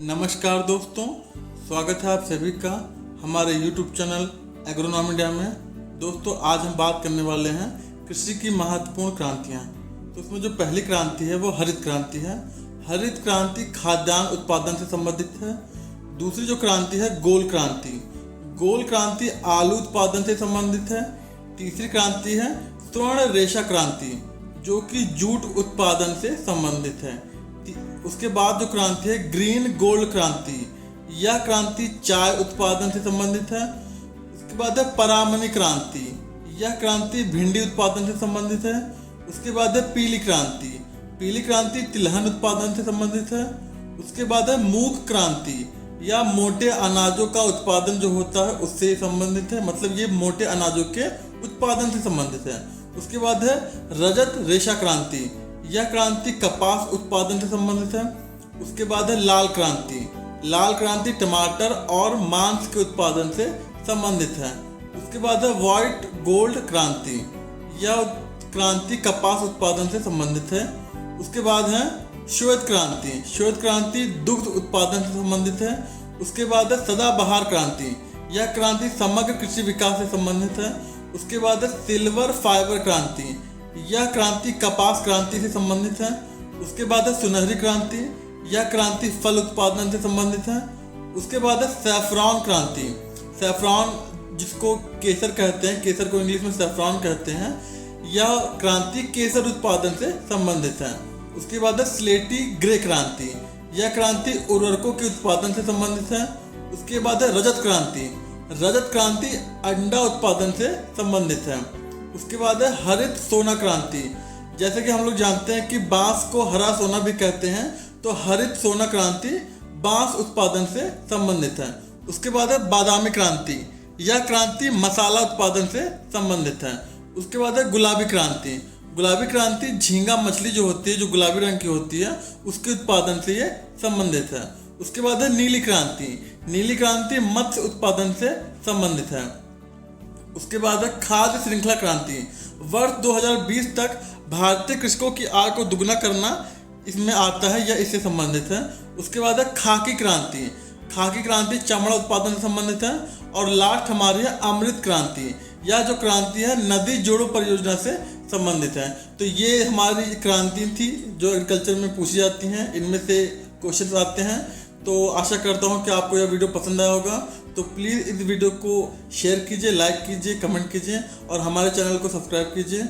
नमस्कार दोस्तों, स्वागत है आप सभी का हमारे YouTube चैनल एग्रोनॉम इंडिया में। दोस्तों आज हम बात करने वाले हैं कृषि की महत्वपूर्ण क्रांतियाँ। तो उसमें जो पहली क्रांति है वो हरित क्रांति है। हरित क्रांति खाद्यान्न उत्पादन से संबंधित है। दूसरी जो क्रांति है गोल क्रांति, गोल क्रांति आलू उत्पादन से संबंधित है। तीसरी क्रांति है स्वर्ण रेशा क्रांति जो कि जूट उत्पादन से संबंधित है। उसके बाद जो क्रांति है ग्रीन गोल्ड क्रांति, यह क्रांति चाय उत्पादन से संबंधित है। उसके बाद है परामनी क्रांति, यह क्रांति भिंडी उत्पादन से संबंधित है। उसके बाद है पीली क्रांति, पीली क्रांति तिलहन उत्पादन से संबंधित है। उसके बाद है मूंग क्रांति, या मोटे अनाजों का उत्पादन जो होता है उससे संबंधित है, मतलब ये मोटे अनाजों के उत्पादन से संबंधित है। उसके बाद है रजत रेशा क्रांति, यह क्रांति कपास उत्पादन से संबंधित है। उसके बाद है लाल क्रांति, लाल क्रांति टमाटर और मांस के उत्पादन से संबंधित है। उसके बाद है व्हाइट गोल्ड क्रांति, यह क्रांति कपास उत्पादन से संबंधित है। उसके बाद है श्वेत क्रांति, श्वेत क्रांति दुग्ध उत्पादन से संबंधित है। उसके बाद है सदाबहार क्रांति, यह क्रांति समग्र कृषि विकास से संबंधित है। उसके बाद है सिल्वर फाइबर क्रांति, यह क्रांति कपास क्रांति से संबंधित है। उसके बाद है सुनहरी क्रांति, यह क्रांति फल उत्पादन से संबंधित है। उसके बाद है सैफरॉन क्रांति, सैफरॉन जिसको केसर कहते हैं, केसर को इंग्लिश में सैफरॉन कहते हैं, यह क्रांति केसर उत्पादन से संबंधित है। उसके बाद है स्लेटी ग्रे क्रांति, यह क्रांति उर्वरकों के उत्पादन से संबंधित है। उसके बाद है रजत क्रांति, रजत क्रांति अंडा उत्पादन से संबंधित है। उसके बाद है हरित सोना क्रांति, जैसे कि हम लोग जानते हैं कि बांस को हरा सोना भी कहते हैं, तो हरित सोना क्रांति बांस उत्पादन से संबंधित है। उसके बाद है बादामी क्रांति, यह क्रांति मसाला उत्पादन से संबंधित है। उसके बाद है गुलाबी क्रांति, गुलाबी क्रांति झींगा मछली जो होती है, जो गुलाबी रंग की होती है, उसके उत्पादन से ये संबंधित है। उसके बाद है नीली क्रांति, नीली क्रांति मत्स्य उत्पादन से संबंधित है। उसके बाद है खाद्य श्रृंखला क्रांति, वर्ष 2020 तक भारतीय कृषकों की आय को दुगना करना इसमें आता है या इससे संबंधित है। उसके बाद है खाकी क्रांति, खाकी क्रांति चमड़ा उत्पादन से संबंधित है। और लास्ट हमारी है अमृत क्रांति, यह जो क्रांति है नदी जोड़ो परियोजना से संबंधित है। तो ये हमारी क्रांति थी जो एग्रीकल्चर में पूछी जाती हैं, इनमें से क्वेश्चन आते हैं। तो आशा करता हूँ कि आपको यह वीडियो पसंद आया होगा। तो प्लीज़ इस वीडियो को शेयर कीजिए, लाइक कीजिए, कमेंट कीजिए और हमारे चैनल को सब्सक्राइब कीजिए।